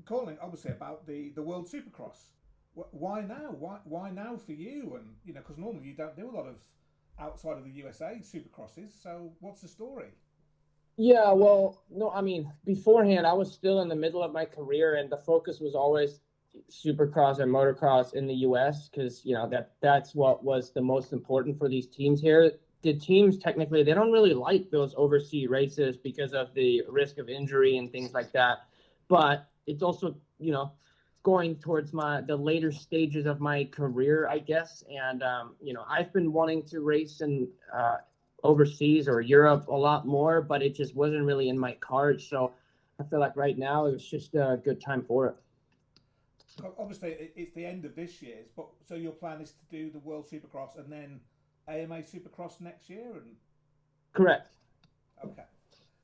calling obviously about the World Supercross. Why now? Why now for you? And because normally you don't do a lot of outside of the USA Supercrosses. So what's the story? Yeah, well, no, I mean, beforehand, I was still in the middle of my career, and the focus was always Supercross and motocross in the US because, that's what was the most important for these teams here. The teams, technically, they don't really like those overseas races because of the risk of injury and things like that. But it's also, going towards the later stages of my career, I guess. And, I've been wanting to race in overseas or Europe a lot more, but it just wasn't really in my cards. So I feel like right now it was just a good time for it. Obviously, it's the end of this year's, but so your plan is to do the World Supercross and then AMA Supercross next year, and Correct. okay.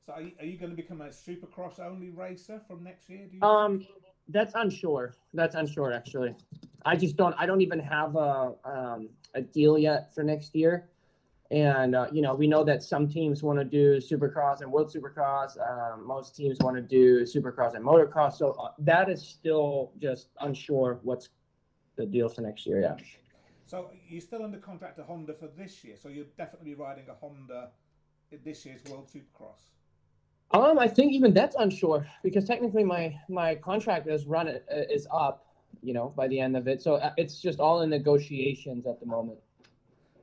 So are you going to become a Supercross only racer from next year? Do you? That's unsure. That's unsure actually. I don't even have a deal yet for next year. And, we know that some teams want to do Supercross and World Supercross. Most teams want to do Supercross and Motocross. So that is still just unsure what's the deal for next year. Yeah. So you're still under contract to Honda for this year. So you'll definitely be riding a Honda in this year's World Supercross. I think even that's unsure because technically my contract is up, by the end of it. So it's just all in negotiations at the moment.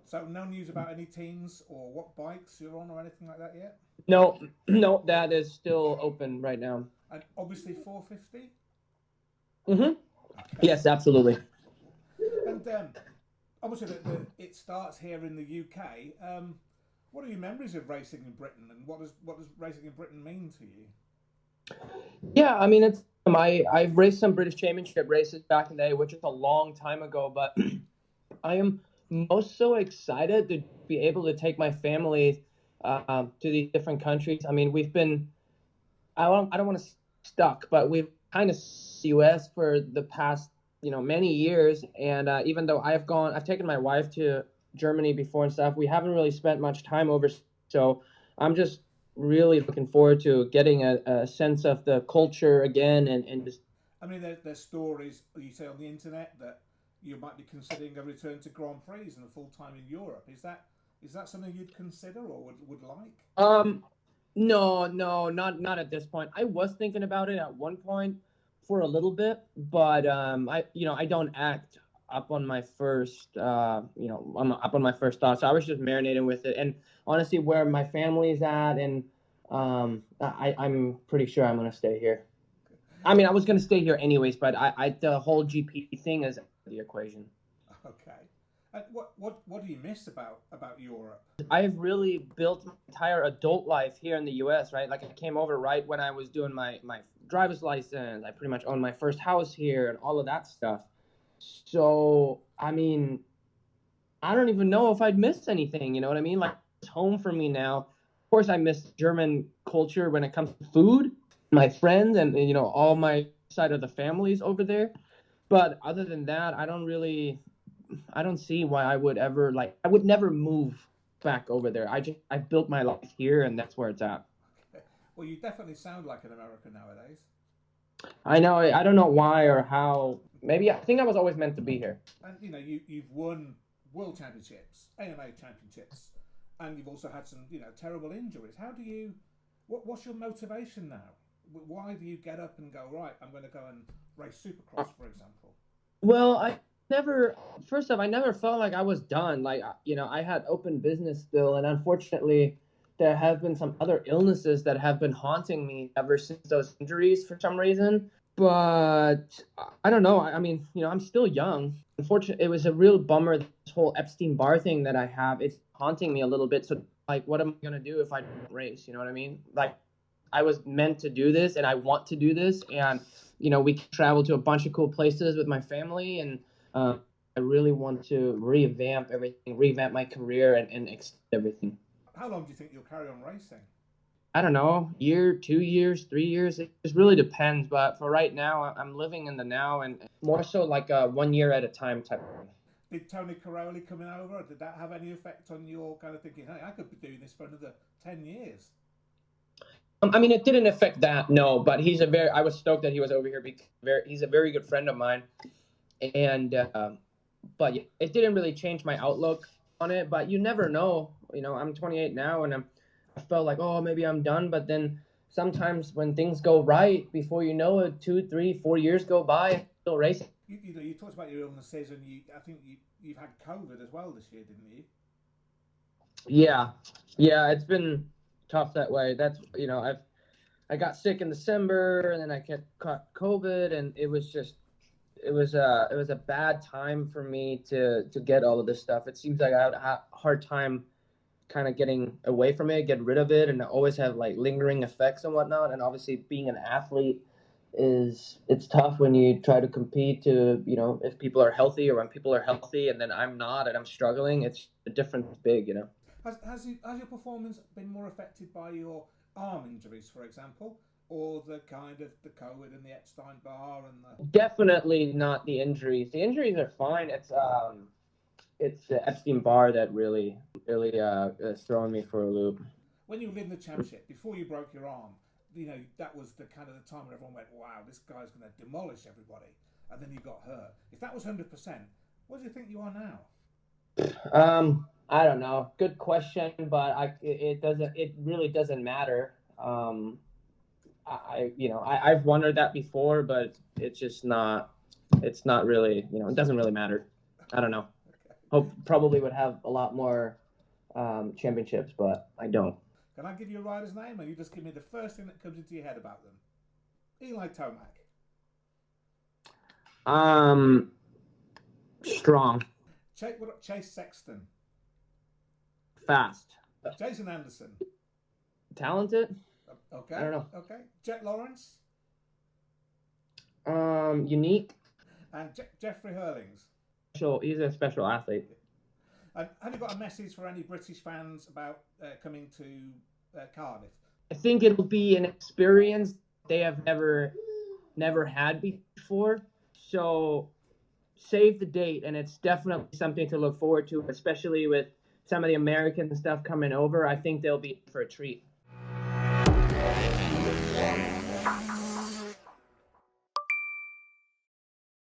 So no news about any teams or what bikes you're on or anything like that yet? No, that is still open right now. And obviously 450? Mm-hmm. Okay. Yes, absolutely. And obviously it starts here in the UK. What are your memories of racing in Britain, and what does racing in Britain mean to you? Yeah, I mean I've raced some British Championship races back in the day, which is a long time ago, but I am most so excited to be able to take my family to these different countries. I mean, I don't want to stuck, but we've kind of US for the past, many years. And even though I've taken my wife to Germany before and stuff, we haven't really spent much time over. So I'm just really looking forward to getting a sense of the culture again and just. I mean, there's stories you say on the internet that you might be considering a return to Grand Prix and a full time in Europe. Is that something you'd consider or would like? No, not at this point. I was thinking about it at one point for a little bit, but I don't act up on my first, I'm up on my first thought. So I was just marinating with it, and honestly, where my family's at, and I'm pretty sure I'm gonna stay here. I mean, I was gonna stay here anyways, but the whole GP thing is the equation. Okay. And what do you miss about Europe? I've really built my entire adult life here in the U.S., right? Like I came over right when I was doing my driver's license. I pretty much owned my first house here and all of that stuff. So, I mean, I don't even know if I'd miss anything, you know what I mean? Like it's home for me now. Of course, I miss German culture when it comes to food, my friends, and all my side of the families over there. But other than that, I don't see why I would never move back over there. I've built my life here and that's where it's at. Okay. Well, you definitely sound like an American nowadays. I know. I don't know why or how. Maybe I think I was always meant to be here. And you've won world championships, AMA championships, and you've also had some terrible injuries. How do you? What's your motivation now? Why do you get up and go, right, I'm going to go and race Supercross, for example? Well, first off, I never felt like I was done. Like, I had open business still. And unfortunately, there have been some other illnesses that have been haunting me ever since those injuries for some reason. But I don't know. I mean, I'm still young. Unfortunately, it was a real bummer, this whole Epstein-Barr thing that I have. It's haunting me a little bit. So, like, what am I going to do if I don't race? You know what I mean? Like, I was meant to do this and I want to do this. And, we travel to a bunch of cool places with my family. And I really want to revamp everything, revamp my career and extend everything. How long do you think you'll carry on racing? I don't know, year, 2 years, 3 years. It just really depends. But for right now, I'm living in the now and more so like a 1 year at a time type of thing. Did Tony Caroli coming over, did that have any effect on your kind of thinking, hey, I could be doing this for another 10 years? I mean, it didn't affect that, no. But I was stoked that he was over here because he's a very good friend of mine, and but it didn't really change my outlook on it. But you never know. You know, I'm 28 now, and I felt like, oh, maybe I'm done. But then sometimes when things go right, before you know it, 2, 3, 4 years go by, and still racing. You talked about your illnesses, and I think you've had COVID as well this year, didn't you? Yeah, yeah, it's been tough that way. That's I got sick in December, and then I caught COVID, and it was a bad time for me to get all of this stuff. It seems like I had a hard time kind of getting away from it, get rid of it, and I always have like lingering effects and whatnot. And obviously, being an athlete it's tough when you try to compete to if people are healthy or when people are healthy, and then I'm not and I'm struggling. It's the difference is big, Has your performance been more affected by your arm injuries, for example, or the kind of the COVID and the Epstein Barr and the? Definitely not the injuries. The injuries are fine. It's the Epstein Barr that really is throwing me for a loop. When you were in the championship before you broke your arm, that was the kind of the time where everyone went, "Wow, this guy's going to demolish everybody," and then you got hurt. If that was 100%, what do you think you are now? I don't know. Good question, but it really doesn't matter. I've wondered that before, but it's not really, it doesn't really matter. I don't know. Probably would have a lot more championships, but I don't. Can I give you a rider's name, or you just give me the first thing that comes into your head about them? Eli Tomac. Strong. Chase Sexton. Fast. Jason Anderson. Talented. Okay. I don't know. Okay. Jet Lawrence. Unique. And Jeffrey Hurlings. He's a special athlete. And have you got a message for any British fans about coming to Cardiff? I think it'll be an experience they have never had before. So save the date, and it's definitely something to look forward to, especially with some of the American stuff coming over. I think they'll be for a treat.